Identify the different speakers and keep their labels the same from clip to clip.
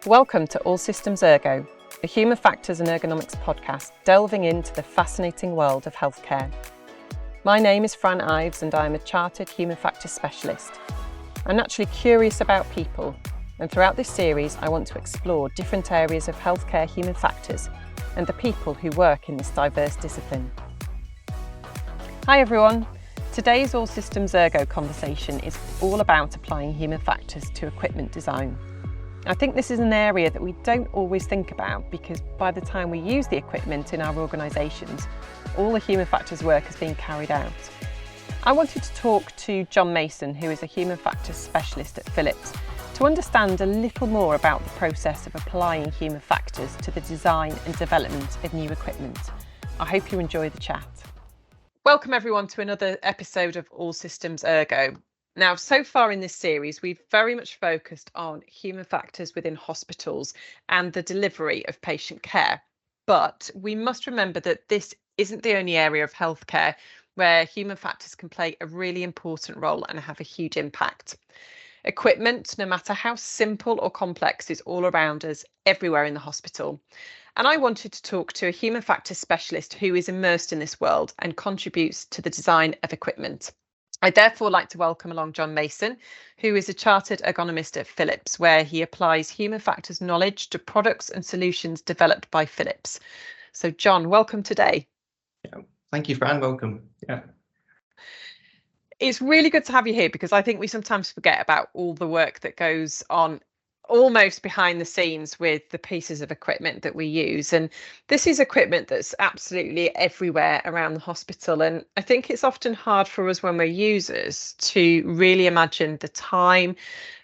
Speaker 1: Welcome to All Systems Ergo, a human factors and ergonomics podcast delving into the fascinating world of healthcare. My name is Fran Ives and I am a chartered human factors specialist. I'm naturally curious about people, and throughout this series I want to explore different areas of healthcare human factors and the people who work in this diverse discipline. Hi everyone, today's All Systems Ergo conversation is all about applying human factors to equipment design. I think this is an area that we don't always think about because by the time we use the equipment in our organisations, all the human factors work has been carried out. I wanted to talk to John Mason, who is a human factors specialist at Philips, to understand a little more about the process of applying human factors to the design and development of new equipment. I hope you enjoy the chat. Welcome everyone to another episode of All Systems Ergo. Now, so far in this series, we've very much focused on human factors within hospitals and the delivery of patient care. But we must remember that this isn't the only area of healthcare where human factors can play a really important role and have a huge impact. Equipment, no matter how simple or complex, is all around us, everywhere in the hospital. And I wanted to talk to a human factors specialist who is immersed in this world and contributes to the design of equipment. I'd therefore like to welcome along John Mason, who is a chartered ergonomist at Philips, where he applies human factors knowledge to products and solutions developed by Philips. So John, welcome today.
Speaker 2: Yeah, thank you, Fran. Welcome. Yeah.
Speaker 1: It's really good to have you here because I think we sometimes forget about all the work that goes on almost behind the scenes with the pieces of equipment that we use. And this is equipment that's absolutely everywhere around the hospital. And I think it's often hard for us when we're users to really imagine the time,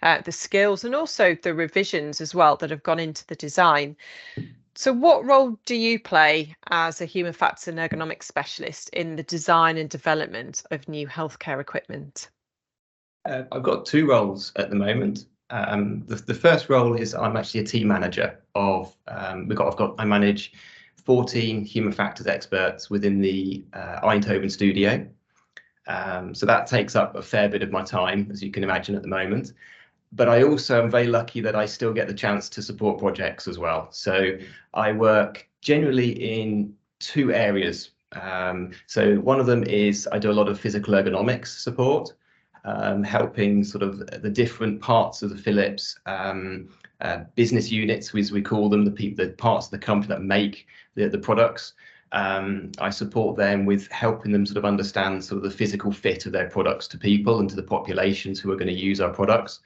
Speaker 1: the skills, and also the revisions as well that have gone into the design. So what role do you play as a human factors and ergonomics specialist in the design and development of new healthcare equipment?
Speaker 2: I've got two roles at the moment. The first role is I'm actually a team manager of I manage 14 human factors experts within the Eindhoven studio. So that takes up a fair bit of my time, as you can imagine, at the moment. But I also am very lucky that I still get the chance to support projects as well. So I work generally in two areas. So one of them is I do a lot of physical ergonomics support. Helping sort of the different parts of the Philips business units, as we call them, the parts of the company that make the products. I support them with helping them sort of understand sort of the physical fit of their products to people and to the populations who are going to use our products.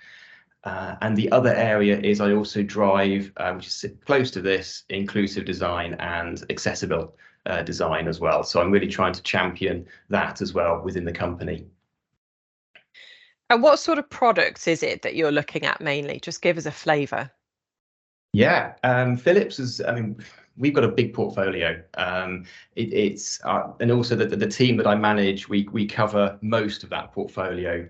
Speaker 2: And the other area is I also drive, which is close to this, inclusive design and accessible design as well. So I'm really trying to champion that as well within the company.
Speaker 1: And what sort of products is it that you're looking at mainly? Just give us a flavour.
Speaker 2: Yeah, Philips is, we've got a big portfolio. It's and also the team that I manage, we cover most of that portfolio,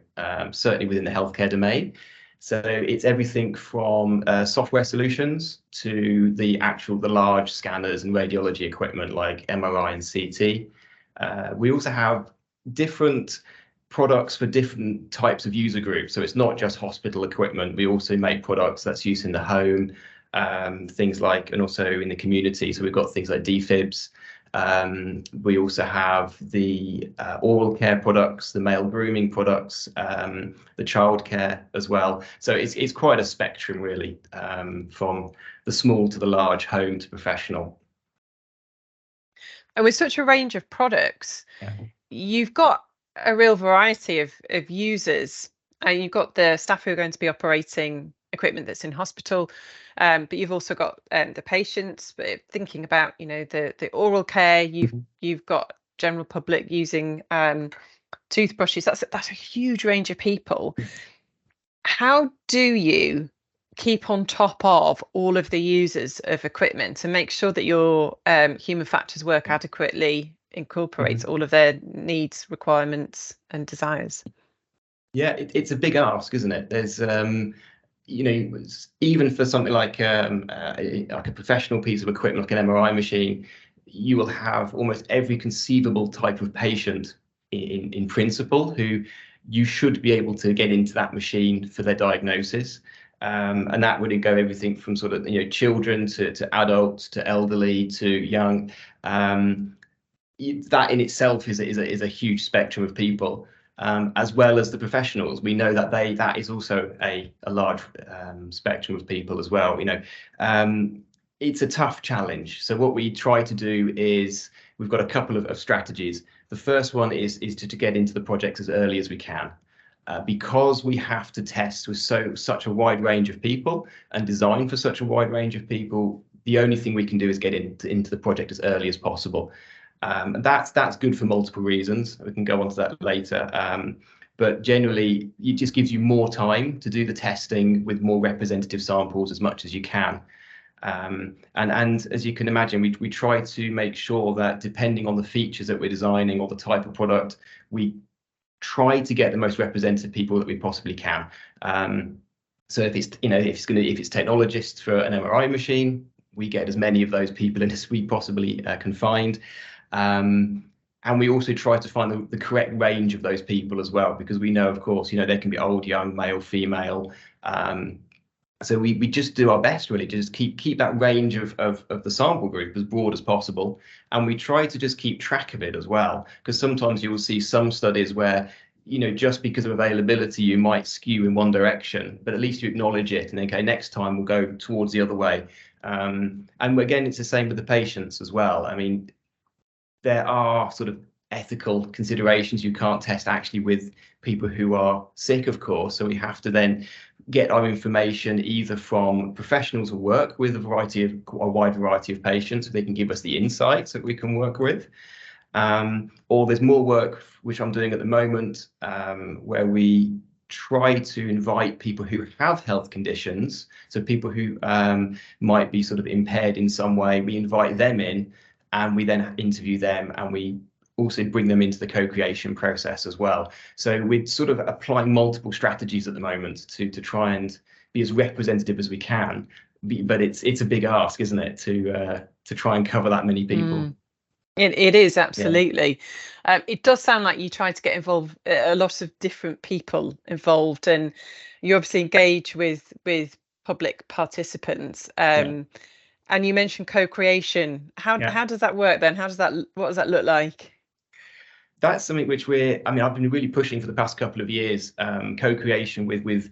Speaker 2: certainly within the healthcare domain. So it's everything from software solutions to the large scanners and radiology equipment like MRI and CT. We also have different products for different types of user groups. So it's not just hospital equipment. We also make products that's used in the home, things like, and also in the community. So we've got things like defibs. We also have the oral care products, the male grooming products, the childcare as well. So it's quite a spectrum really, from the small to the large, home to professional.
Speaker 1: And with such a range of products, you've got a real variety of users. You've got the staff who are going to be operating equipment that's in hospital, but you've also got the patients. But thinking about the oral care, you've got general public using toothbrushes. That's a huge range of people. How do you keep on top of all of the users of equipment and make sure that your human factors work adequately, incorporates all of their needs, requirements and desires?
Speaker 2: Yeah, it's a big ask, isn't it? There's even for something like a professional piece of equipment, like an MRI machine, you will have almost every conceivable type of patient in principle who you should be able to get into that machine for their diagnosis. And that would go everything from sort of, children to adults to elderly to young. That in itself is a huge spectrum of people, as well as the professionals. We know that that is also a large spectrum of people as well. It's a tough challenge. So what we try to do is we've got a couple of strategies. The first one is to get into the projects as early as we can. Because we have to test with such a wide range of people and design for such a wide range of people, the only thing we can do is get into the project as early as possible. And that's good for multiple reasons. We can go on to that later. But generally, it just gives you more time to do the testing with more representative samples as much as you can. And as you can imagine, we try to make sure that depending on the features that we're designing or the type of product, we try to get the most representative people that we possibly can. So if it's technologists for an MRI machine, we get as many of those people in as we possibly can find. And we also try to find the correct range of those people as well, because we know, of course, they can be old, young, male, female. So we just do our best really to just keep that range of the sample group as broad as possible. And we try to just keep track of it as well, because sometimes you will see some studies where, just because of availability, you might skew in one direction, but at least you acknowledge it and then, okay, next time we'll go towards the other way. And again, it's the same with the patients as well. I mean, there are sort of ethical considerations. You can't test actually with people who are sick, of course. So we have to then get our information either from professionals who work with a wide variety of patients, so they can give us the insights that we can work with. Or there's more work which I'm doing at the moment, where we try to invite people who have health conditions, so people who might be sort of impaired in some way. We invite them in, and we then interview them, and we also bring them into the co-creation process as well. So we're sort of applying multiple strategies at the moment to try and be as representative as we can. But it's a big ask, isn't it, to try and cover that many people.
Speaker 1: It is, absolutely. Yeah. It does sound like you try to get involved, a lot of different people involved, and you obviously engage with public participants. And you mentioned co-creation. How does that work then? What does that look like?
Speaker 2: That's something which I've been really pushing for the past couple of years, co-creation with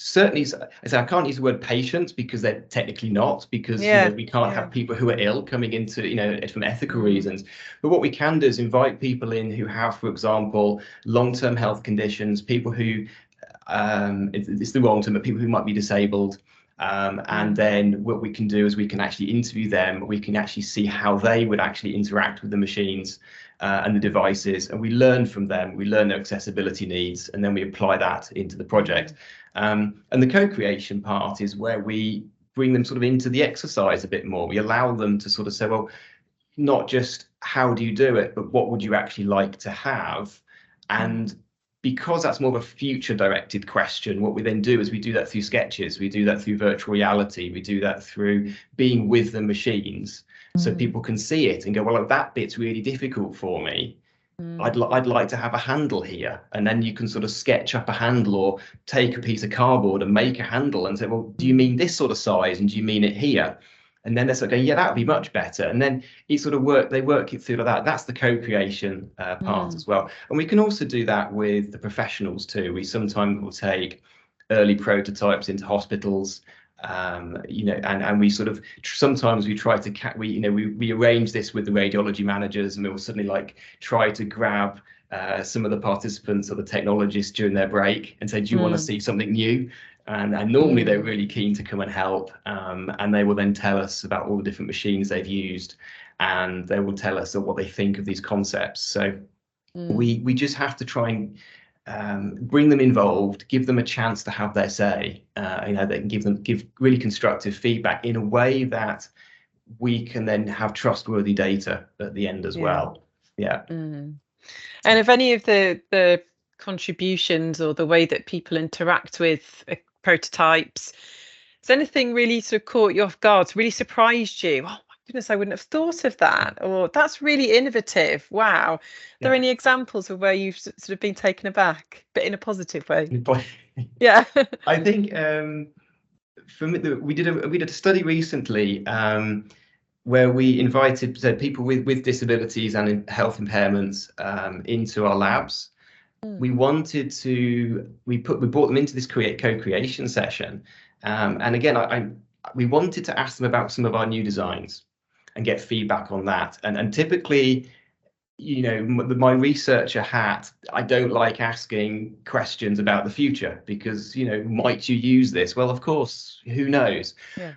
Speaker 2: certainly, I can't use the word patients because they're technically not, because we can't have people who are ill coming into, from ethical reasons. But what we can do is invite people in who have, for example, long-term health conditions, people who, it's the wrong term, but people who might be disabled. And then what we can do is we can actually interview them. We can actually see how they would actually interact with the machines and the devices, and we learn from them. We learn their accessibility needs, and then we apply that into the project. And the co-creation part is where we bring them sort of into the exercise a bit more. We allow them to sort of say, well, not just how do you do it, but what would you actually like to have? And because that's more of a future directed question, what we then do is we do that through sketches, we do that through virtual reality, we do that through being with the machines, so people can see it and go, well, that bit's really difficult for me. I'd like to have a handle here. And then you can sort of sketch up a handle or take a piece of cardboard and make a handle and say, well, do you mean this sort of size? And do you mean it here? And then they're sort of going, yeah, that would be much better. And then it sort of they work it through like that. That's the co-creation part as well. And we can also do that with the professionals too. We sometimes will take early prototypes into hospitals, and we sort of sometimes we try to we arrange this with the radiology managers, and we'll suddenly try to grab some of the participants or the technologists during their break and say, do you want to see something new? And normally they're really keen to come and help, and they will then tell us about all the different machines they've used, and they will tell us what they think of these concepts. So we just have to try and bring them involved, give them a chance to have their say. They can give really constructive feedback in a way that we can then have trustworthy data at the end as well. Yeah.
Speaker 1: And if any of the contributions or the way that people interact with prototypes, has anything really sort of caught you off guard, really surprised you? Oh my Goodness, I wouldn't have thought of that. Or that's really innovative. Wow. Are there
Speaker 2: Yeah.
Speaker 1: any examples of where you've sort of been taken aback, but in a positive way?
Speaker 2: But
Speaker 1: Yeah.
Speaker 2: I think for me, we did a study recently where we invited people with disabilities and health impairments into our labs. We wanted to we brought them into this co-creation session, and again we wanted to ask them about some of our new designs and get feedback on that. And typically, you know, my researcher hat, I don't like asking questions about the future because, you know, might you use this? Well, of course, who knows?
Speaker 1: Yeah.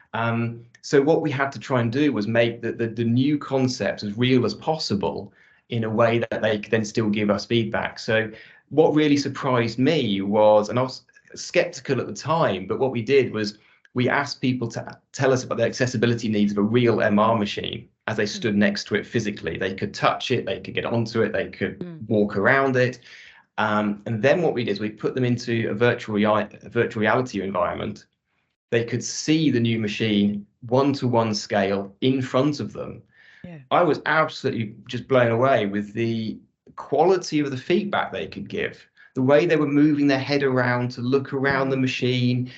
Speaker 2: So what we had to try and do was make the new concepts as real as possible in a way that they could then still give us feedback. So what really surprised me was, and I was skeptical at the time, but what we did was we asked people to tell us about the accessibility needs of a real MR machine as they stood next to it physically. They could touch it, they could get onto it, they could walk around it. And then what we did is we put them into a virtual reality environment. They could see the new machine one-to-one scale in front of them.
Speaker 1: Yeah.
Speaker 2: I was absolutely just blown away with the quality of the feedback they could give, the way they were moving their head around to look around the machine.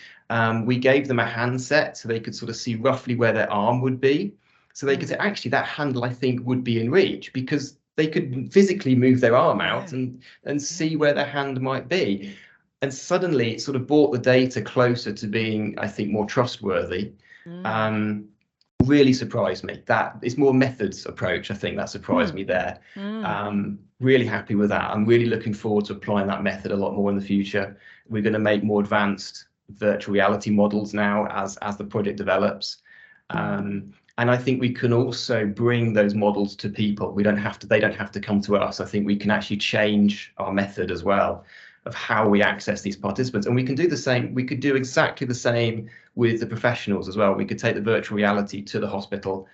Speaker 2: We gave them a handset so they could sort of see roughly where their arm would be. So they could say, actually, that handle, I think, would be in reach, because they could physically move their arm out and see where their hand might be. And suddenly it sort of brought the data closer to being, I think, more trustworthy. Really surprised me. That it's more methods approach, I think, that surprised me there. Really happy with that. I'm really looking forward to applying that method a lot more in the future. We're going to make more advanced virtual reality models now as the project develops. And I think we can also bring those models to people. They don't have to come to us. I think we can actually change our method as well of how we access these participants. And we can do the same. We could do exactly the same with the professionals as well. We could take the virtual reality to the hospital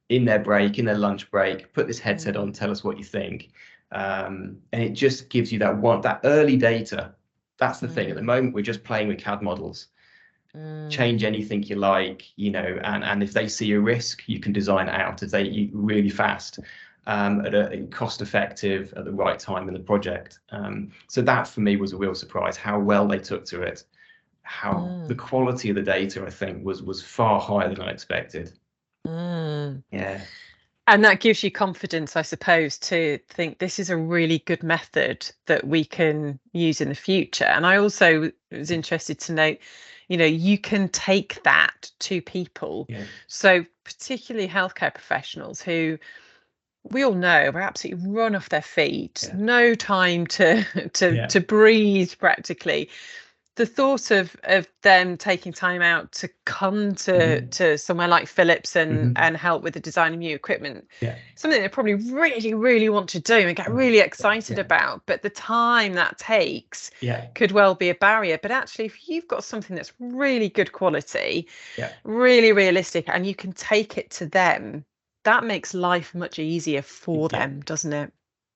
Speaker 2: in their break, in their lunch break, put this headset on, tell us what you think. And it just gives you that early data. That's the thing. At the moment, we're just playing with CAD models. Change anything you like, you know, and if they see a risk, you can design it out really fast, at a cost effective, at the right time in the project. So that for me was a real surprise, how well they took to it, how the quality of the data, I think, was far higher than I expected. Yeah.
Speaker 1: And that gives you confidence, I suppose, to think this is a really good method that we can use in the future. And I also was interested to note, you know, you can take that to people.
Speaker 2: Yeah.
Speaker 1: So particularly healthcare professionals who we all know are absolutely run off their feet, no time to breathe practically. The thought of them taking time out to come to somewhere like Philips and help with the design of new equipment, something they probably really, really want to do and get really excited about, but the time that takes could well be a barrier. But actually, if you've got something that's really good quality, really realistic, and you can take it to them, that makes life much easier for them, doesn't it?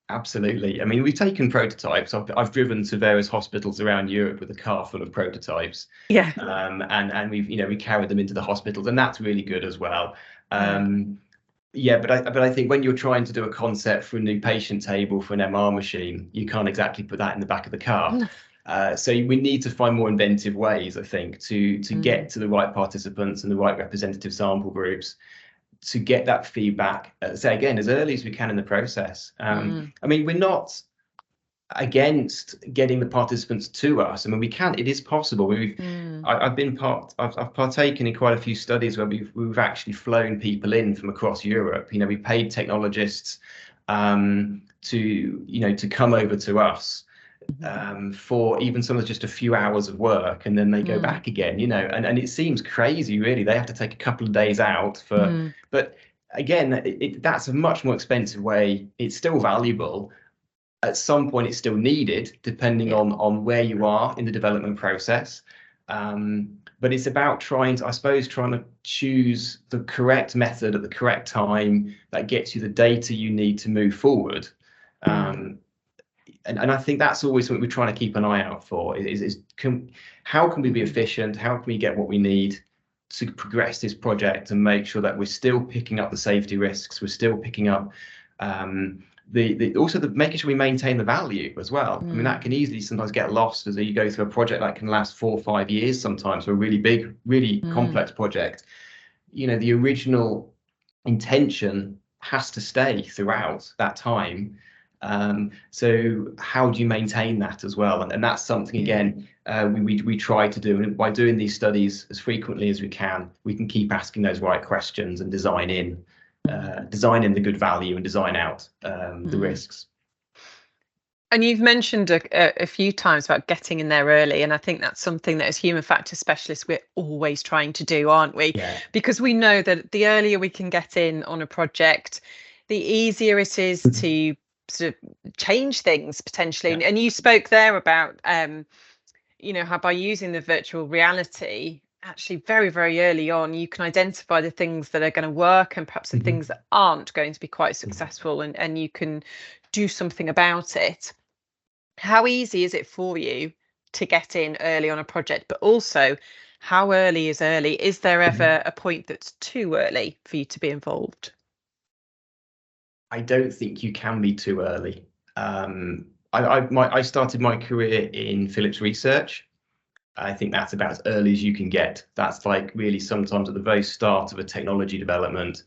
Speaker 2: Absolutely. I mean, we've taken prototypes. I've driven to various hospitals around Europe with a car full of prototypes.
Speaker 1: Yeah.
Speaker 2: And we carried them into the hospitals, and that's really good as well. But I think when you're trying to do a concept for a new patient table for an MR machine, you can't exactly put that in the back of the car. So we need to find more inventive ways, I think, to get to the right participants and the right representative sample groups, to get that feedback, say again, as early as we can in the process. I mean, we're not against getting the participants to us. I mean, we can. It is possible. I've partaken in quite a few studies where we've actually flown people in from across Europe. You know, we paid technologists to come over to us for even some of just a few hours of work, and then they go back again, you know, and it seems crazy, really. They have to take a couple of days out for, but again, that's a much more expensive way. It's still valuable. At some point, it's still needed, depending on where you are in the development process. But it's about trying to choose the correct method at the correct time that gets you the data you need to move forward. And I think that's always something we're trying to keep an eye out for, how can we be efficient? How can we get what we need to progress this project and make sure that we're still picking up the safety risks, we're still picking up also making sure we maintain the value as well. I mean, that can easily sometimes get lost as you go through a project that can last 4 or 5 years sometimes, for a really big, really complex project. You know, the original intention has to stay throughout that time. So how do you maintain that as well? And that's something, again, we try to do. And by doing these studies as frequently as we can keep asking those right questions and design in the good value and design out the risks.
Speaker 1: And you've mentioned a few times about getting in there early, and I think that's something that as human factors specialists we're always trying to do, aren't we?
Speaker 2: Yeah.
Speaker 1: Because we know that the earlier we can get in on a project, the easier it is to sort of change things potentially.
Speaker 2: Yeah.
Speaker 1: And you spoke there about you know, how by using the virtual reality, actually very, very early on, you can identify the things that are going to work and perhaps the things that aren't going to be quite successful, and you can do something about it. How easy is it for you to get in early on a project? But also, how early is early? Is there ever a point that's too early for you to be involved?
Speaker 2: I don't think you can be too early. I started my career in Philips Research. I think that's about as early as you can get. That's like really sometimes at the very start of a technology development,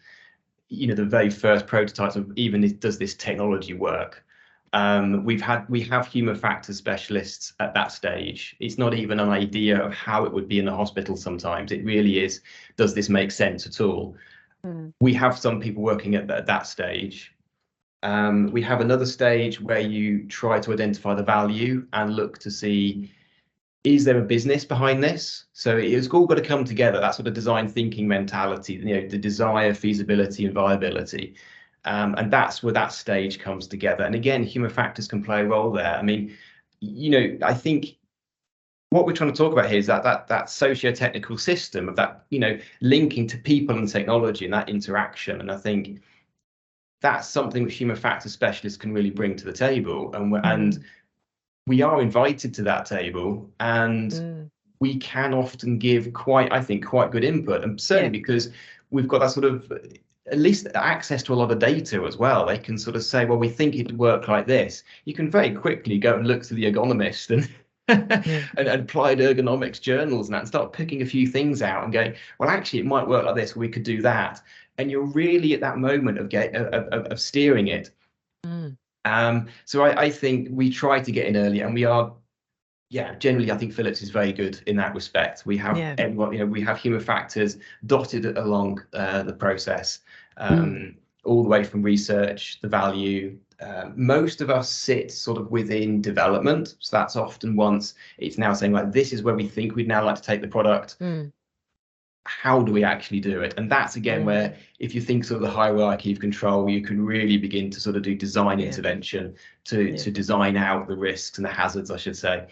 Speaker 2: you know, the very first prototypes of even does this technology work? We have human factors specialists at that stage. It's not even an idea of how it would be in the hospital sometimes. It really is, does this make sense at all? We have some people working at that stage. We have another stage where you try to identify the value and look to see, is there a business behind this? So it's all got to come together, that sort of design thinking mentality, you know, the desire, feasibility and viability. And that's where that stage comes together. And again, human factors can play a role there. I mean, you know, I think what we're trying to talk about here is that socio-technical system of that, you know, linking to people and technology and that interaction. And I think that's something which human factors specialists can really bring to the table. And we are invited to that table, and we can often give quite good input, and certainly because we've got that sort of at least access to a lot of data as well. They can sort of say, well, we think it would work like this. You can very quickly go and look to the ergonomist and and applied ergonomics journals and that, and start picking a few things out and going, well, actually it might work like this, or we could do that. And you're really at that moment of steering it. So I think we try to get in early, and we are, generally I think Philips is very good in that respect. We have everyone, you know, we have human factors dotted along the process, all the way from research, the value. Most of us sit sort of within development, so that's often once it's now saying, like, this is where we think we'd now like to take the product. How do we actually do it? And that's again where, if you think sort of the hierarchy of control, you can really begin to sort of do design intervention to design out the risks and the hazards, I should say.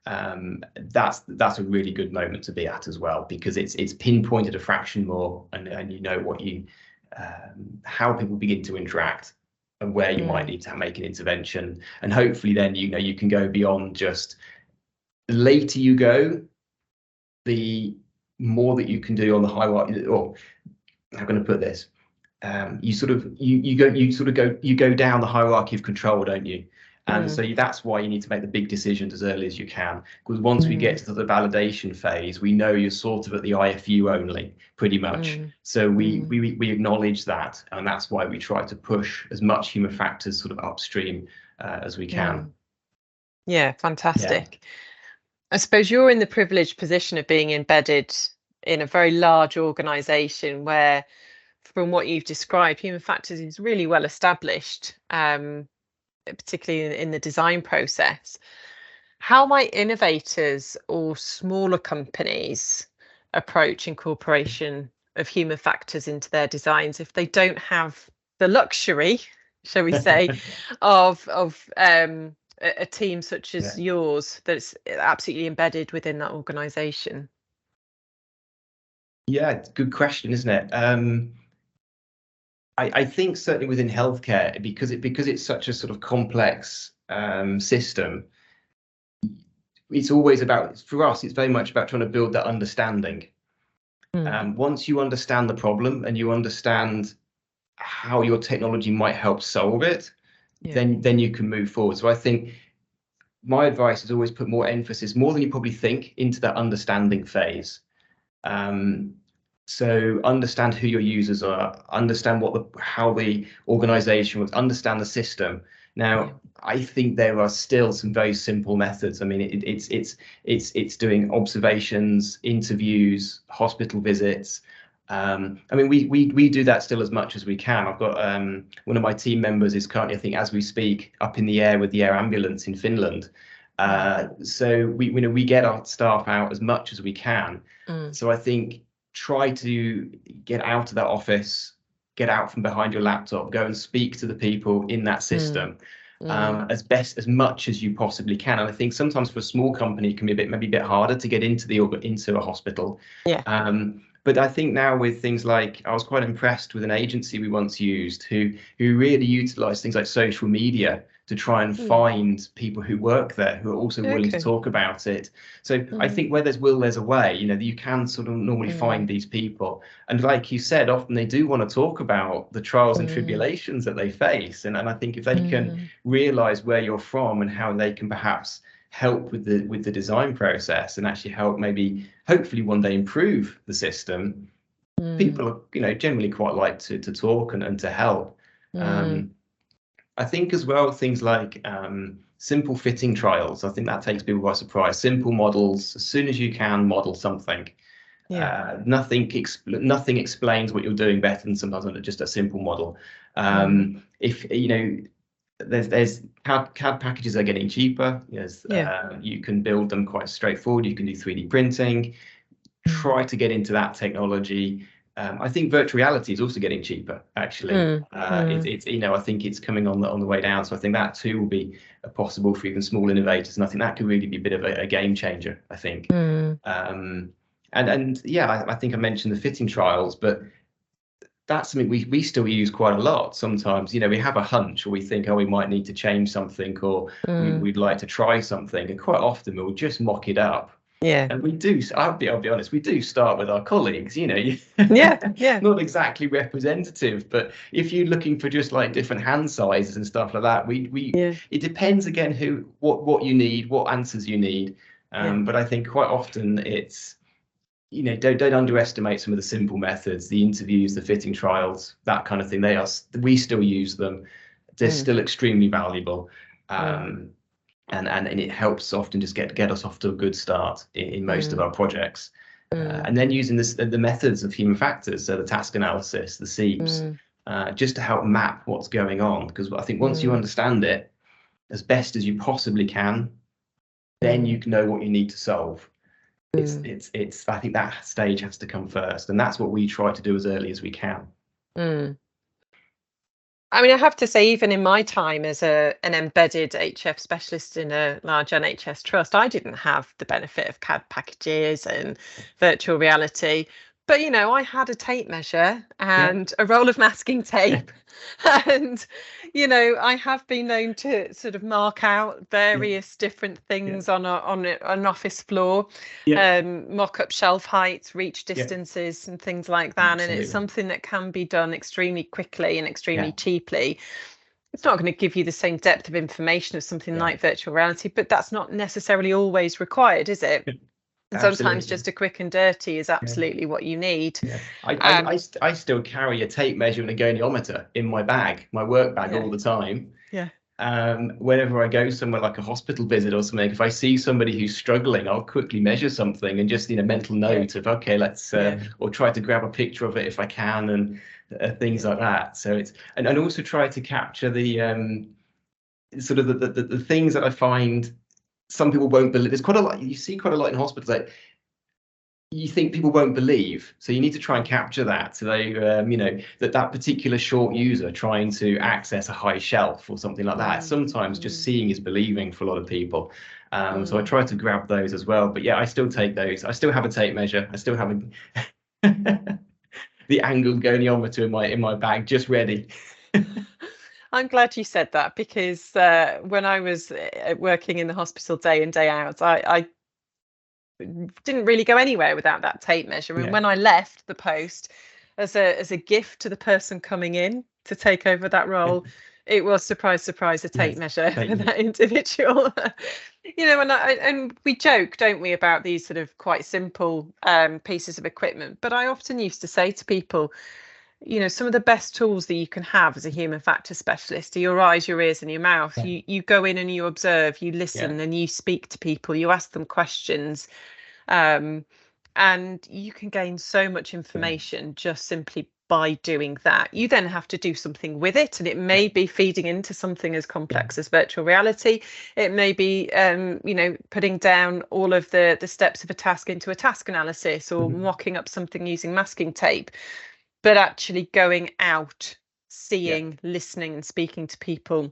Speaker 2: That's a really good moment to be at as well, because it's pinpointed a fraction more, and you know what you how people begin to interact and where you might need to make an intervention. And hopefully then, you know, you can go beyond just, the later you go, the more that you can do on the hierarchy. Or how can I put this? You go down the hierarchy of control, don't you? And so that's why you need to make the big decisions as early as you can, because once we get to the validation phase, we know you're sort of at the IFU only, pretty much. So we acknowledge that, and that's why we try to push as much human factors sort of upstream as we can.
Speaker 1: Yeah, fantastic. I suppose you're in the privileged position of being embedded in a very large organisation where, from what you've described, human factors is really well established, particularly in the design process. How might innovators or smaller companies approach incorporation of human factors into their designs if they don't have the luxury, shall we say, of a team such as yours that's absolutely embedded within that organisation?
Speaker 2: Yeah, good question, isn't it? I think certainly within healthcare, because it's such a sort of complex system, it's always about, for us, it's very much about trying to build that understanding. Once you understand the problem and you understand how your technology might help solve it, then you can move forward. So I think my advice is always put more emphasis, more than you probably think, into that understanding phase. So understand who your users are, understand how the organization works, understand the system. Now, I think there are still some very simple methods. I mean, it's doing observations, interviews, hospital visits. I mean, we do that still as much as we can. I've got one of my team members is currently, I think, as we speak, up in the air with the air ambulance in Finland. So we get our staff out as much as we can. So I think try to get out of that office, get out from behind your laptop, go and speak to the people in that system as much as you possibly can. And I think sometimes for a small company, it can be maybe a bit harder to get into a hospital. But I think now with things like, I was quite impressed with an agency we once used who really utilised things like social media to try and find people who work there who are also willing to talk about it. So I think where there's will, there's a way. You can sort of normally find these people. And like you said, often they do want to talk about the trials and tribulations that they face. And I think if they can realise where you're from and how they can perhaps help with the design process and actually help maybe hopefully one day improve the system, people are generally quite like to talk and to help. I think as well things like simple fitting trials, I think that takes people by surprise. Simple models, as soon as you can model something. Nothing explains what you're doing better than sometimes just a simple model. If there's CAD packages are getting cheaper. You can build them quite straightforward. You can do 3D printing. Try to get into that technology. I think virtual reality is also getting cheaper. Actually, it's I think it's coming on the way down. So I think that too will be possible for even small innovators, and I think that could really be a bit of a game changer. I think. And yeah, I think I mentioned the fitting trials, but that's something we still use quite a lot sometimes. We have a hunch, or we think, oh, we might need to change something, or we'd like to try something, and quite often we'll just mock it up. And we do. I'll be honest. We do start with our colleagues. Not exactly representative, but if you're looking for just like different hand sizes and stuff like that, it depends again what you need, what answers you need. But I think quite often it's don't underestimate some of the simple methods, the interviews, the fitting trials, that kind of thing. We still use them. They're still extremely valuable. And it helps often just get us off to a good start in most of our projects. And then using the methods of human factors, so the task analysis, the SEEPs, just to help map what's going on. Because I think once you understand it as best as you possibly can, then you know what you need to solve. It's I think that stage has to come first, and that's what we try to do as early as we can.
Speaker 1: I mean, I have to say, even in my time as an embedded HF specialist in a large NHS trust, I didn't have the benefit of CAD packages and virtual reality. But, I had a tape measure and a roll of masking tape. And, I have been known to sort of mark out various different things on an office floor, mock up shelf heights, reach distances and things like that. Absolutely. And it's something that can be done extremely quickly and extremely cheaply. It's not going to give you the same depth of information as something like virtual reality, but that's not necessarily always required, is it? And sometimes just a quick and dirty is absolutely what you need.
Speaker 2: I still carry a tape measure and a goniometer in my bag, my work bag, all the time. Whenever I go somewhere like a hospital visit or something, if I see somebody who's struggling, I'll quickly measure something and just mental note of, okay, let's or try to grab a picture of it if I can, and things like that. So it's and also try to capture the sort of the things that I find some people won't believe. There's quite a lot, you see quite a lot in hospitals that you think people won't believe. So you need to try and capture that. So they, that particular short user trying to access a high shelf or something like that. Sometimes just seeing is believing for a lot of people. So I try to grab those as well. But yeah, I still take those. I still have a tape measure. I still have the angled goniometer in my bag, just ready.
Speaker 1: I'm glad you said that, because when I was working in the hospital day in, day out, I didn't really go anywhere without that tape measure. And when I left the post as a gift to the person coming in to take over that role, it was, surprise, surprise, a tape measure for that individual. And we joke, don't we, about these sort of quite simple pieces of equipment. But I often used to say to people, some of the best tools that you can have as a human factors specialist are your eyes, your ears, and your mouth. You go in and you observe, you listen, and you speak to people, you ask them questions. And you can gain so much information just simply by doing that. You then have to do something with it, and it may be feeding into something as complex as virtual reality. It may be putting down all of the steps of a task into a task analysis, or mocking up something using masking tape. But actually going out, seeing, listening, and speaking to people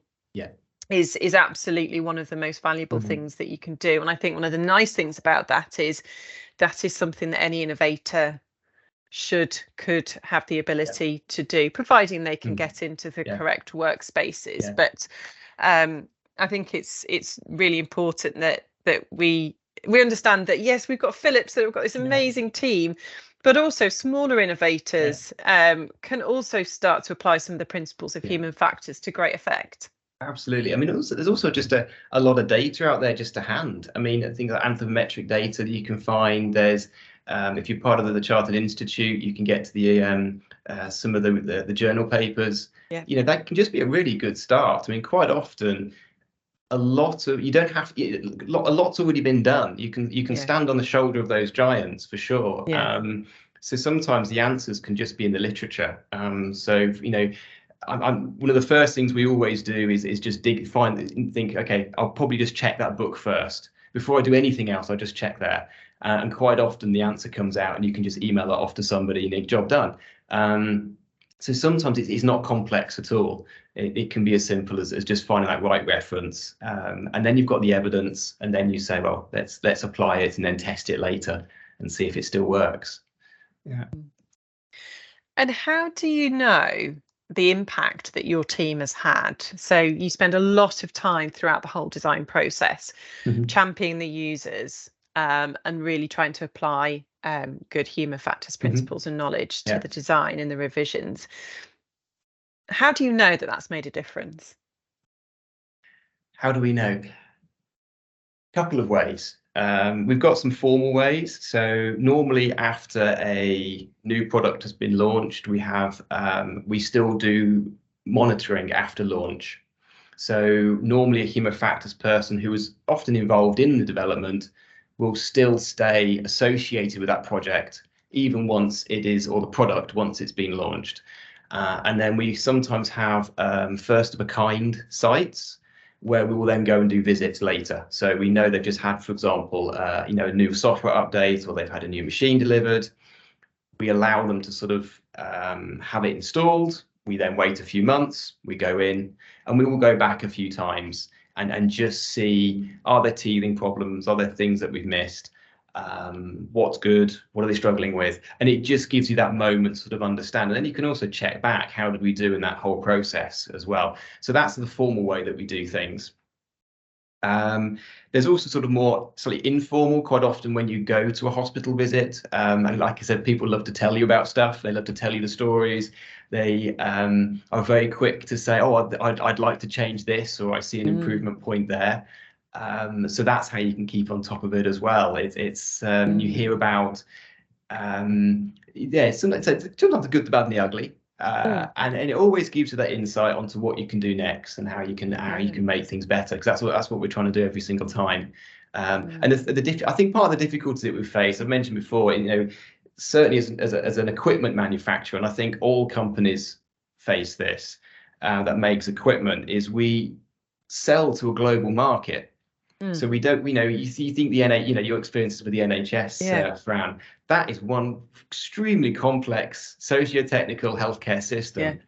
Speaker 1: is absolutely one of the most valuable things that you can do. And I think one of the nice things about that is something that any innovator could have the ability to do, providing they can get into the correct workspaces. But I think it's really important that we understand that, yes, we've got Philips, that we've got this amazing team, but also smaller innovators can also start to apply some of the principles of human factors to great effect.
Speaker 2: Absolutely. I mean, there's also just a lot of data out there just to hand. I mean, things like anthropometric data that you can find. There's if you're part of the Chartered Institute, you can get to the some of the journal papers. That can just be a really good start. I mean, quite often a lot's already been done. You can stand on the shoulder of those giants for sure. So sometimes the answers can just be in the literature. One of the first things we always do is just think, okay, I'll probably just check that book first before I do anything else. I'll just check that, and quite often the answer comes out, and you can just email that off to somebody and job done. So sometimes it's not complex at all. It can be as simple as just finding that right reference, and then you've got the evidence, and then you say, well, let's apply it and then test it later and see if it still works.
Speaker 1: And how do you know the impact that your team has had? So you spend a lot of time throughout the whole design process championing the users and really trying to apply good human factors principles and knowledge to the design and the revisions. How do you know that that's made a difference?
Speaker 2: How do we know? A couple of ways. We've got some formal ways. So normally after a new product has been launched, we still do monitoring after launch. So normally a human factors person who is often involved in the development will still stay associated with that project, even once it's been launched. And then we sometimes have first of a kind sites where we will then go and do visits later. So we know they've just had, for example, a new software update, or they've had a new machine delivered. We allow them to sort of have it installed. We then wait a few months, we go in, and we will go back a few times and just see, are there teething problems? Are there things that we've missed? What's good? What are they struggling with? And it just gives you that moment to sort of understand. And then you can also check back, how did we do in that whole process as well? So that's the formal way that we do things. There's also sort of more slightly informal, quite often when you go to a hospital visit. And like I said, people love to tell you about stuff. They love to tell you the stories. They are very quick to say, oh, I'd like to change this, or I see an improvement point there. So that's how you can keep on top of it as well. It's you hear about sometimes the good, the bad, and the ugly, and it always gives you that insight onto what you can do next and how you can make things better, because that's what we're trying to do every single time. And I think part of the difficulties that we face, I've mentioned before, certainly as an equipment manufacturer, and I think all companies face this, that makes equipment, is we sell to a global market. So we don't, you think your experiences with the NHS, Fran, that is one extremely complex socio-technical healthcare system.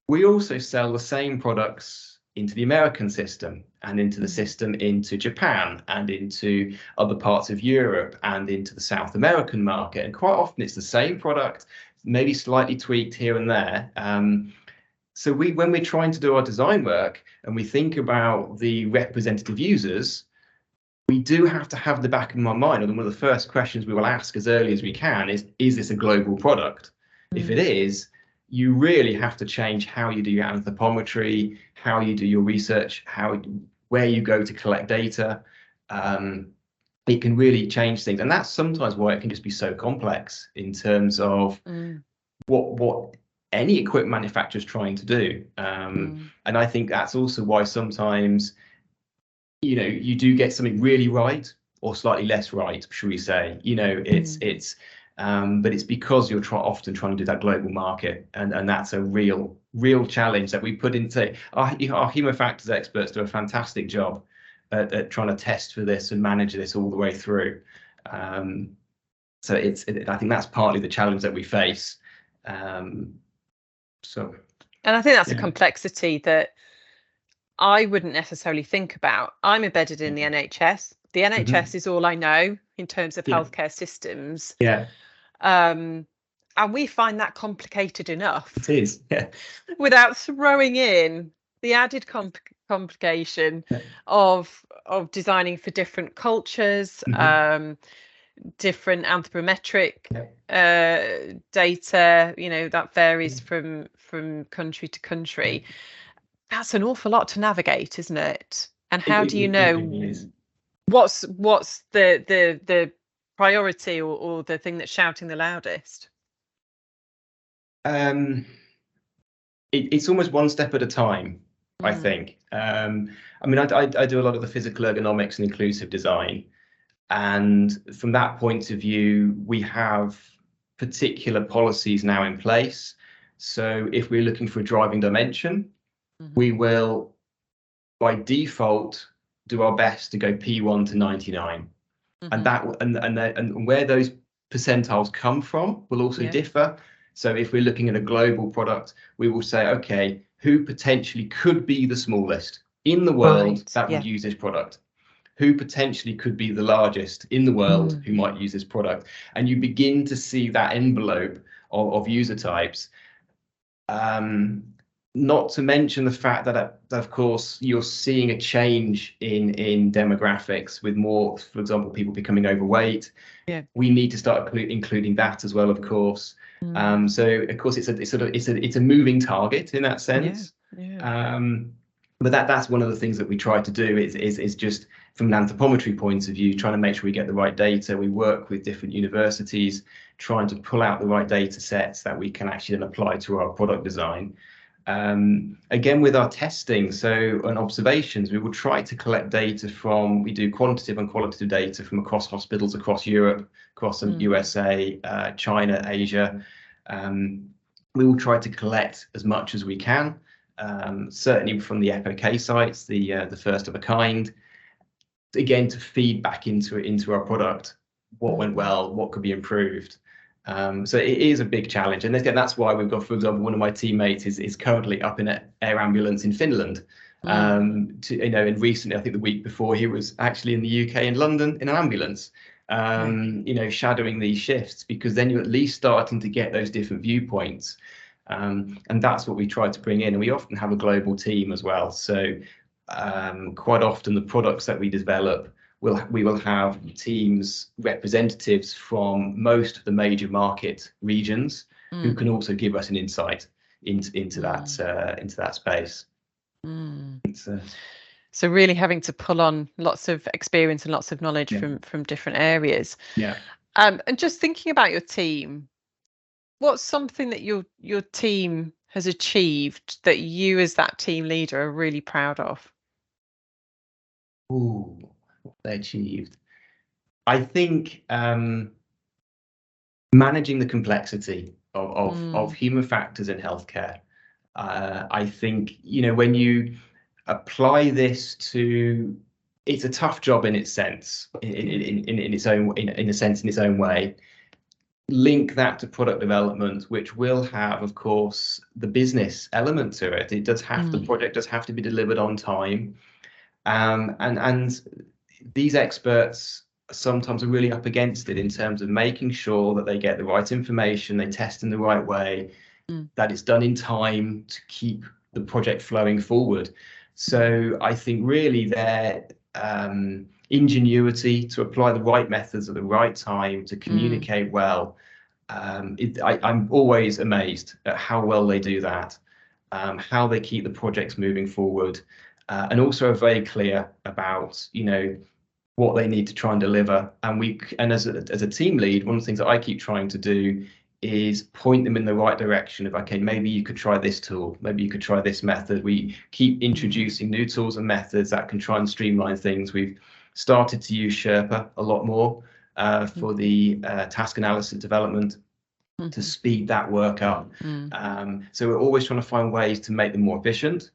Speaker 2: We also sell the same products into the American system, and into the system into Japan, and into other parts of Europe, and into the South American market. And quite often it's the same product, maybe slightly tweaked here and there. So when we're trying to do our design work and we think about the representative users, we do have to have the back of my mind, and one of the first questions we will ask as early as we can is this a global product? If it is, you really have to change how you do your anthropometry, how you do your research, where you go to collect data. It can really change things, and that's sometimes why it can just be so complex in terms of what any equipment manufacturer is trying to do. And I think that's also why sometimes, you know, you do get something really right or slightly less right, should we say? You know, but it's because you're often trying to do that global market, and that's a real challenge that we put into our human factors experts do a fantastic job at trying to test for this and manage this all the way through. So I think that's partly the challenge that we face. And
Speaker 1: I think that's a complexity that I wouldn't necessarily think about. I'm embedded in the NHS. The NHS is all I know in terms of healthcare systems. And we find that complicated enough.
Speaker 2: It is,
Speaker 1: without throwing in the added complication of designing for different cultures, different anthropometric data, you know, that varies from country to country. That's an awful lot to navigate, isn't it? And how do you know what's the priority or the thing that's shouting the loudest?
Speaker 2: It's almost one step at a time, I think. I mean, I do a lot of the physical ergonomics and inclusive design, and from that point of view, we have particular policies now in place. So if we're looking for a driving dimension, we will, by default, do our best to go P1 to 99, and where those percentiles come from will also differ. So if we're looking at a global product, we will say, okay, who potentially could be the smallest in the world that would use this product? Who potentially could be the largest in the world who might use this product? And you begin to see that envelope of user types. Not to mention the fact that, of course, you're seeing a change in demographics with more, for example, people becoming overweight. We need to start including that as well, of course. So, of course, it's a moving target in that sense. But that's one of the things that we try to do is just from an anthropometry point of view, trying to make sure we get the right data. We work with different universities, trying to pull out the right data sets that we can actually then apply to our product design. Again, with our testing, so on observations, we will try to collect data we do quantitative and qualitative data from across hospitals, across Europe, across the USA, China, Asia. We will try to collect as much as we can, certainly from the EPOK sites, the first of a kind, again, to feed back into our product, what went well, what could be improved. So it is a big challenge, and again, that's why we've got, for example, one of my teammates is currently up in an air ambulance in Finland. And recently, I think the week before, he was actually in the UK in London in an ambulance, shadowing these shifts, because then you're at least starting to get those different viewpoints. And that's what we try to bring in, and we often have a global team as well. So quite often the products that we develop, we will have teams, representatives from most of the major market regions who can also give us an insight into that space.
Speaker 1: So really having to pull on lots of experience and lots of knowledge from different areas. And just thinking about your team, what's something that your team has achieved that you as that team leader are really proud of?
Speaker 2: Ooh, what they achieved. I think managing the complexity of human factors in healthcare. I think, when you apply this to, it's a tough job in its sense, in its own way. Link that to product development, which will have, of course, the business element to it. It does have the project does have to be delivered on time. And these experts sometimes are really up against it in terms of making sure that they get the right information, they test in the right way, that it's done in time to keep the project flowing forward. So I think really ingenuity to apply the right methods at the right time, to communicate well. I'm always amazed at how well they do that, how they keep the projects moving forward, and also are very clear about, what they need to try and deliver. And as a team lead, one of the things that I keep trying to do is point them in the right direction of, okay, maybe you could try this tool, maybe you could try this method. We keep introducing new tools and methods that can try and streamline things. We've started to use Sherpa a lot more for the task analysis development to speed that work up. So we're always trying to find ways to make them more efficient,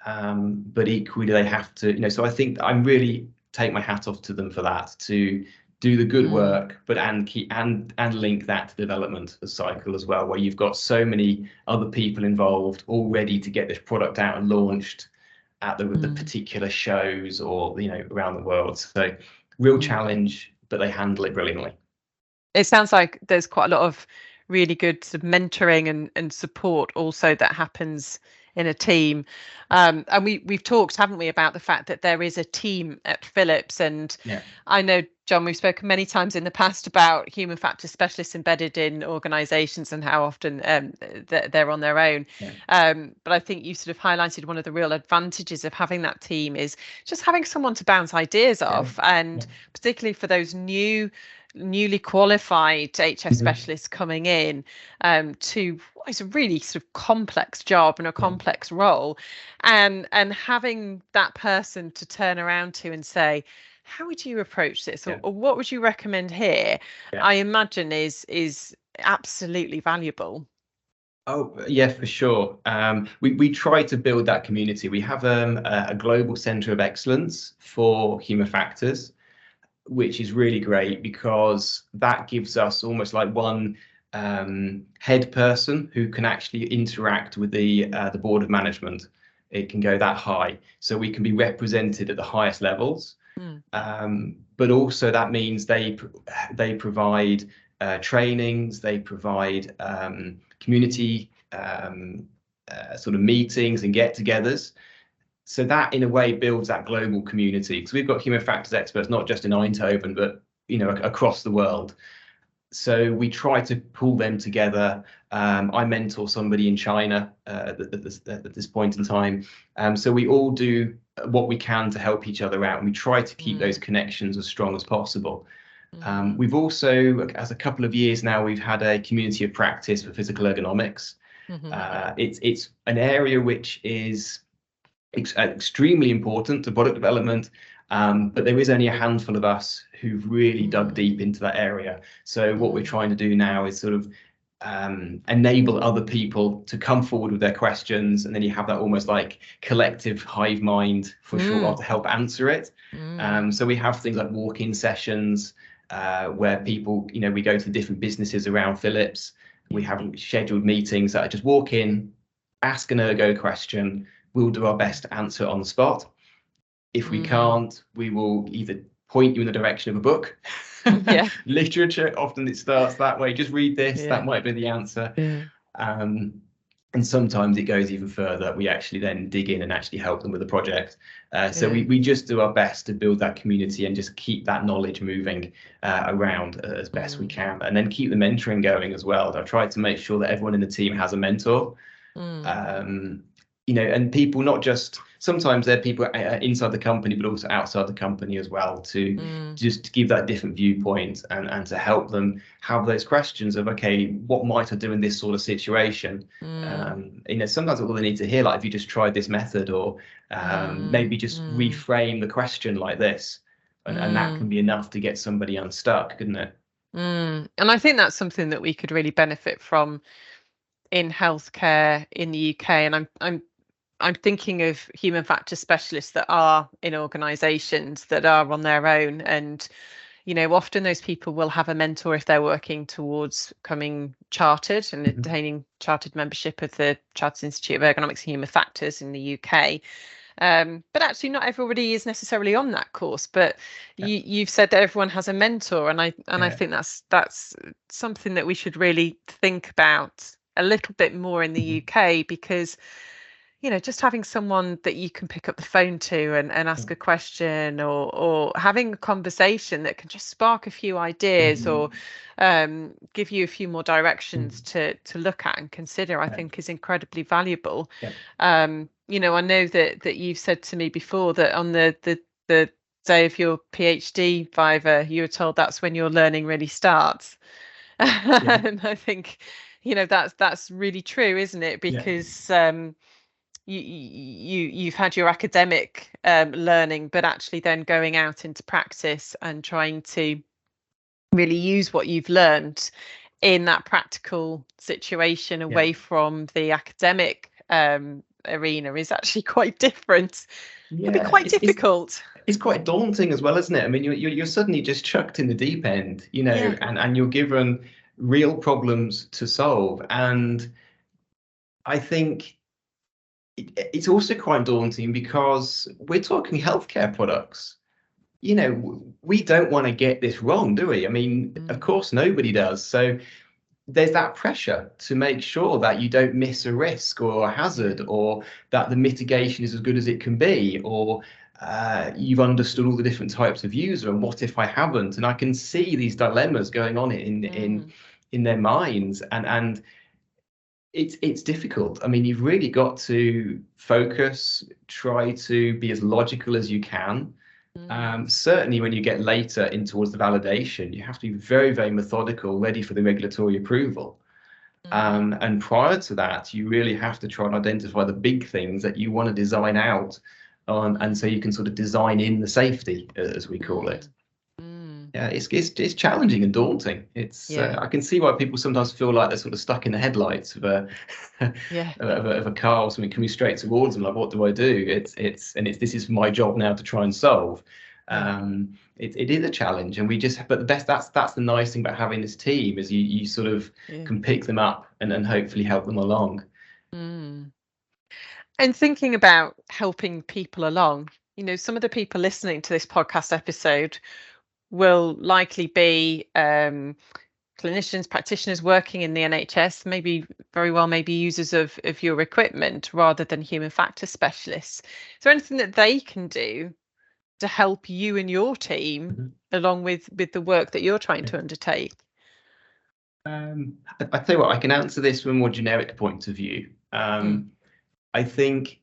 Speaker 2: but equally they have to, so I think I'm really take my hat off to them for that, to do the good work, but and link that to development cycle as well, where you've got so many other people involved all ready to get this product out and launched at the particular shows or around the world. So real challenge, but they handle it brilliantly.
Speaker 1: It sounds like there's quite a lot of really good sort of mentoring and support also that happens in a team. And we've talked, haven't we, about the fact that there is a team at Philips. And I know, John, we've spoken many times in the past about human factors specialists embedded in organisations and how often they're on their own. But I think you sort of highlighted one of the real advantages of having that team is just having someone to bounce ideas off, and particularly for those newly qualified HF specialists coming in to what is a really sort of complex job and a complex role, and having that person to turn around to and say, how would you approach this, or what would you recommend here? I imagine is absolutely valuable.
Speaker 2: Oh, yeah, for sure. We try to build that community. We have a global centre of excellence for human factors, which is really great because that gives us almost like one head person who can actually interact with the board of management. It can go that high, so we can be represented at the highest levels. But also that means they provide trainings, they provide community sort of meetings and get-togethers. So that, in a way, builds that global community, because we've got human factors experts not just in Eindhoven, but across the world. So we try to pull them together. I mentor somebody in China at this point in time. So we all do what we can to help each other out, and we try to keep those connections as strong as possible. We've also, as a couple of years now, we've had a community of practice for physical ergonomics. It's an area which is extremely important to product development, but there is only a handful of us who've really dug deep into that area. So what we're trying to do now is sort of enable other people to come forward with their questions, and then you have that almost like collective hive mind for sure to help answer it. So we have things like walk-in sessions where people, we go to different businesses around Philips. We have scheduled meetings that are just walk in, ask an ergo question. We'll do our best to answer it on the spot. If we can't, we will either point you in the direction of a book. Literature, often it starts that way. Just read this, that might be the answer. And sometimes it goes even further. We actually then dig in and actually help them with the project. So we just do our best to build that community and just keep that knowledge moving around as best we can, and then keep the mentoring going as well. I've tried to make sure that everyone in the team has a mentor. And people, not just, sometimes they're people inside the company, but also outside the company as well, to just give that different viewpoint and to help them have those questions of, okay, what might I do in this sort of situation? Sometimes all they need to hear, like, if you just tried this method, or maybe just reframe the question like this, and that can be enough to get somebody unstuck, couldn't it?
Speaker 1: And I think that's something that we could really benefit from in healthcare in the UK. And I'm thinking of human factors specialists that are in organisations that are on their own, and often those people will have a mentor if they're working towards becoming chartered and attaining chartered membership of the Chartered Institute of Ergonomics and Human Factors in the UK. But actually not everybody is necessarily on that course, but you've said that everyone has a mentor, and I think that's something that we should really think about a little bit more in the UK, because just having someone that you can pick up the phone to and ask a question, or having a conversation that can just spark a few ideas, or give you a few more directions to look at and consider, I think is incredibly valuable. I know that you've said to me before that on the day of your PhD, Viva, you were told that's when your learning really starts. And I think, that's really true, isn't it? Because you've had your academic learning, but actually then going out into practice and trying to really use what you've learned in that practical situation away from the academic arena is actually quite different. It can be quite difficult.
Speaker 2: It's quite daunting as well, isn't it? I mean, you're suddenly just chucked in the deep end, and you're given real problems to solve. And I think it's also quite daunting because we're talking healthcare products. We don't want to get this wrong, do we? I mean, of course, nobody does. So there's that pressure to make sure that you don't miss a risk or a hazard, or that the mitigation is as good as it can be, or you've understood all the different types of user, and what if I haven't? And I can see these dilemmas going on in their minds, and it's difficult. I mean, you've really got to focus, try to be as logical as you can. Certainly when you get later in towards the validation, you have to be very, very methodical, ready for the regulatory approval. And prior to that, you really have to try and identify the big things that you want to design out, and so you can sort of design in the safety, as we call it. Yeah, it's challenging and daunting. I can see why people sometimes feel like they're sort of stuck in the headlights of a of a car or something coming straight towards them. Like, what do I do? This is my job now to try and solve. It is a challenge, and but that's the nice thing about having this team, is you sort of can pick them up and hopefully help them along.
Speaker 1: And thinking about helping people along, some of the people listening to this podcast episode will likely be clinicians, practitioners working in the NHS, maybe users of your equipment rather than human factors specialists. Is there anything that they can do to help you and your team along with the work that you're trying to undertake?
Speaker 2: I tell you what, I can answer this from a more generic point of view. I think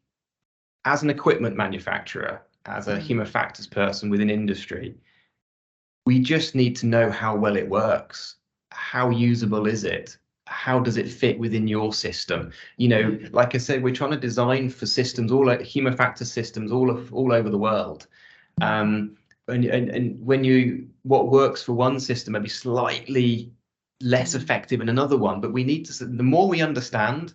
Speaker 2: as an equipment manufacturer, as a human factors person within industry, we just need to know how well it works. How usable is it? How does it fit within your system? Like I said, we're trying to design for systems, human factors systems all over the world. And what works for one system may be slightly less effective in another one, but the more we understand,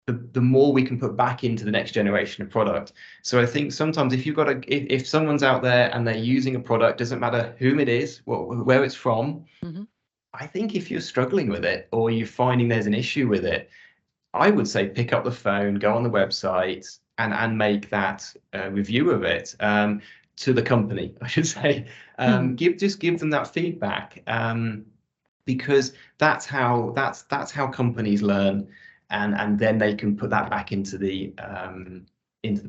Speaker 2: the more we can put back into the next generation of product. So I think sometimes if someone's out there and they're using a product, doesn't matter whom it is, where it's from, I think if you're struggling with it or you're finding there's an issue with it, I would say pick up the phone, go on the website, and make that review of it to the company, I should say. Give them that feedback, because that's how companies learn. And then they can put that back into the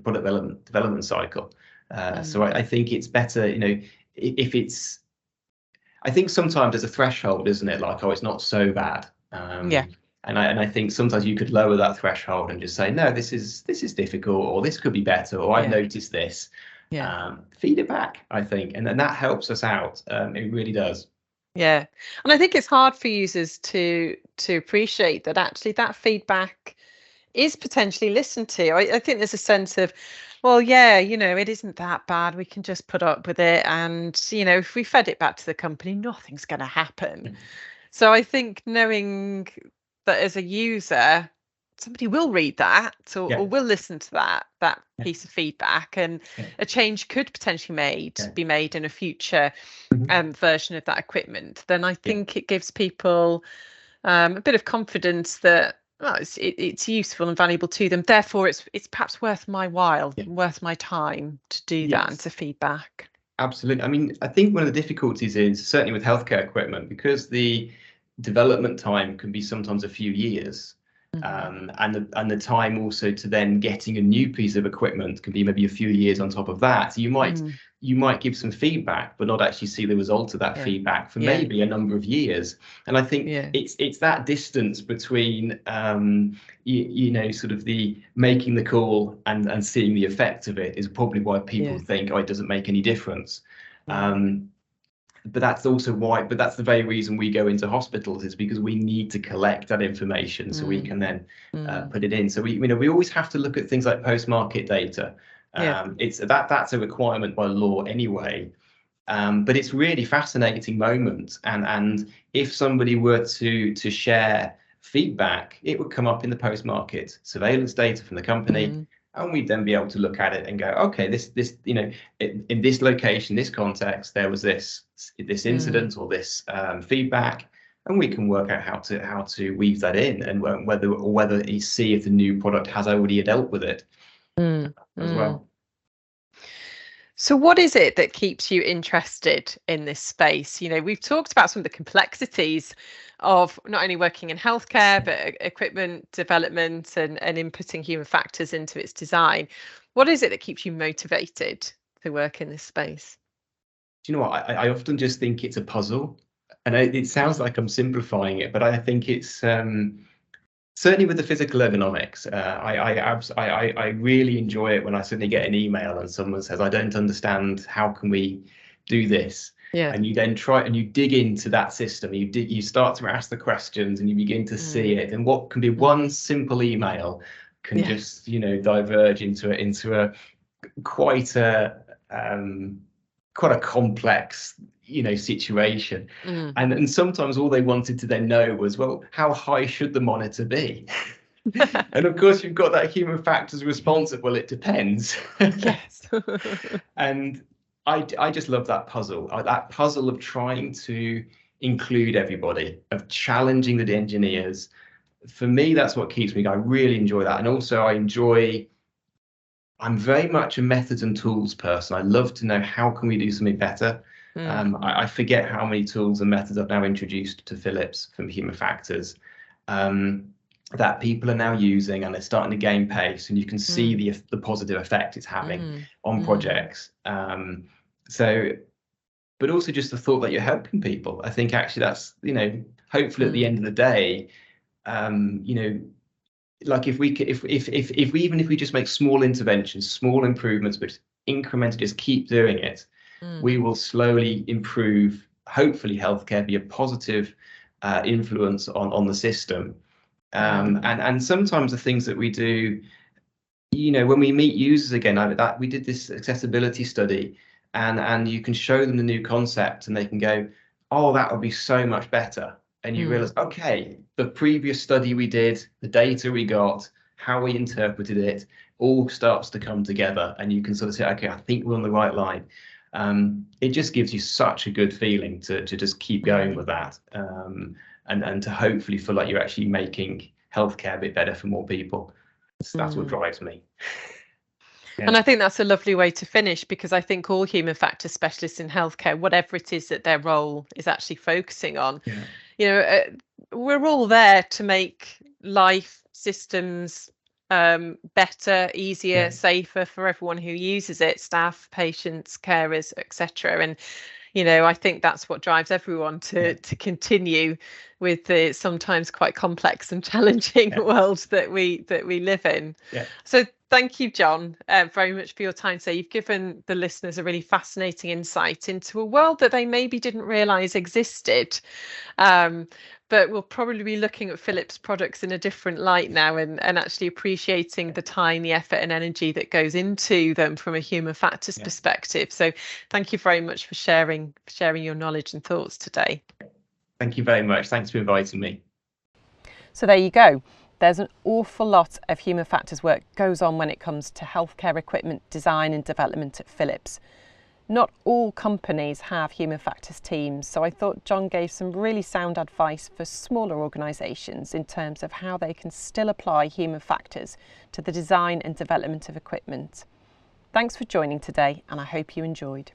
Speaker 2: product development cycle. So I think it's better, I think sometimes there's a threshold, isn't it? Like, it's not so bad. And I think sometimes you could lower that threshold and just say, no, this is difficult, or this could be better, or I've noticed this. Feed it back, I think, and then that helps us out. It really does.
Speaker 1: Yeah, and I think it's hard for users to appreciate that actually that feedback is potentially listened to. I think there's a sense of, well, it isn't that bad. We can just put up with it, and if we fed it back to the company, nothing's going to happen. So I think knowing that as a user, somebody will read that or will listen to that piece of feedback, and a change could potentially be made in a future version of that equipment, then I think it gives people a bit of confidence that it's useful and valuable to them. Therefore, it's perhaps worth my while, worth my time to do that and to feedback.
Speaker 2: Absolutely. I mean, I think one of the difficulties is certainly with healthcare equipment, because the development time can be sometimes a few years. And the time also to then getting a new piece of equipment can be maybe a few years on top of that. So you might give some feedback, but not actually see the result of that feedback for maybe a number of years. And I think it's that distance between sort of the making the call and seeing the effect of it is probably why people think, oh, it doesn't make any difference. But that's also why, but that's the very reason we go into hospitals, is because we need to collect that information so we can then put it in. So we always have to look at things like post-market data. That's a requirement by law anyway. But it's really fascinating moment. And if somebody were to share feedback, it would come up in the post-market surveillance data from the company. And we'd then be able to look at it and go, okay, this in this location, this context, there was this incident or this feedback, and we can work out how to weave that in, and whether you see if the new product has already dealt with it as well.
Speaker 1: So what is it that keeps you interested in this space? We've talked about some of the complexities of not only working in healthcare, but equipment development and inputting human factors into its design. What is it that keeps you motivated to work in this space?
Speaker 2: Do you know what? I often just think it's a puzzle, and it sounds like I'm simplifying it, but I think it's certainly with the physical ergonomics. I really enjoy it when I suddenly get an email and someone says, I don't understand, how can we do this? And you then try and you dig into that system. You start to ask the questions and you begin to see it. And what can be one simple email can just diverge into a quite a complex situation. And sometimes all they wanted to then know was, well, how high should the monitor be? And of course you've got that human factors response. Well, it depends.
Speaker 1: Yes.
Speaker 2: And I just love that puzzle of trying to include everybody, of challenging the engineers. For me, that's what keeps me going. I really enjoy that. And also I'm very much a methods and tools person. I love to know, how can we do something better? I forget how many tools and methods I've now introduced to Philips from human factors that people are now using, and they're starting to gain pace, and you can see the positive effect it's having on projects. But also just the thought that you're helping people. I think actually that's, hopefully at the end of the day, like if we just make small interventions, small improvements, but incrementally just keep doing it, we will slowly improve, hopefully healthcare, be a positive influence on the system. And sometimes the things that we do, when we meet users again, we did this accessibility study, and you can show them the new concept and they can go, oh, that would be so much better. And you realize, okay, the previous study we did, the data we got, how we interpreted it, all starts to come together, and you can sort of say, okay, I think we're on the right line. It just gives you such a good feeling to just keep going with that, and to hopefully feel like you're actually making healthcare a bit better for more people. That's what drives me.
Speaker 1: And I think that's a lovely way to finish, because I think all human factor specialists in healthcare, whatever it is that their role is actually focusing on, we're all there to make life systems better, easier, safer for everyone who uses it, staff, patients, carers, etc. And I think that's what drives everyone to continue with the sometimes quite complex and challenging world that we live in. So thank you, John, very much for your time today. You've given the listeners a really fascinating insight into a world that they maybe didn't realise existed. But we'll probably be looking at Philips products in a different light now, and actually appreciating the time, the effort and energy that goes into them from a human factors perspective. So thank you very much for sharing your knowledge and thoughts today.
Speaker 2: Thank you very much. Thanks for inviting me.
Speaker 1: So there you go. There's an awful lot of human factors work goes on when it comes to healthcare equipment design and development at Philips. Not all companies have human factors teams, so I thought John gave some really sound advice for smaller organisations in terms of how they can still apply human factors to the design and development of equipment. Thanks for joining today, and I hope you enjoyed.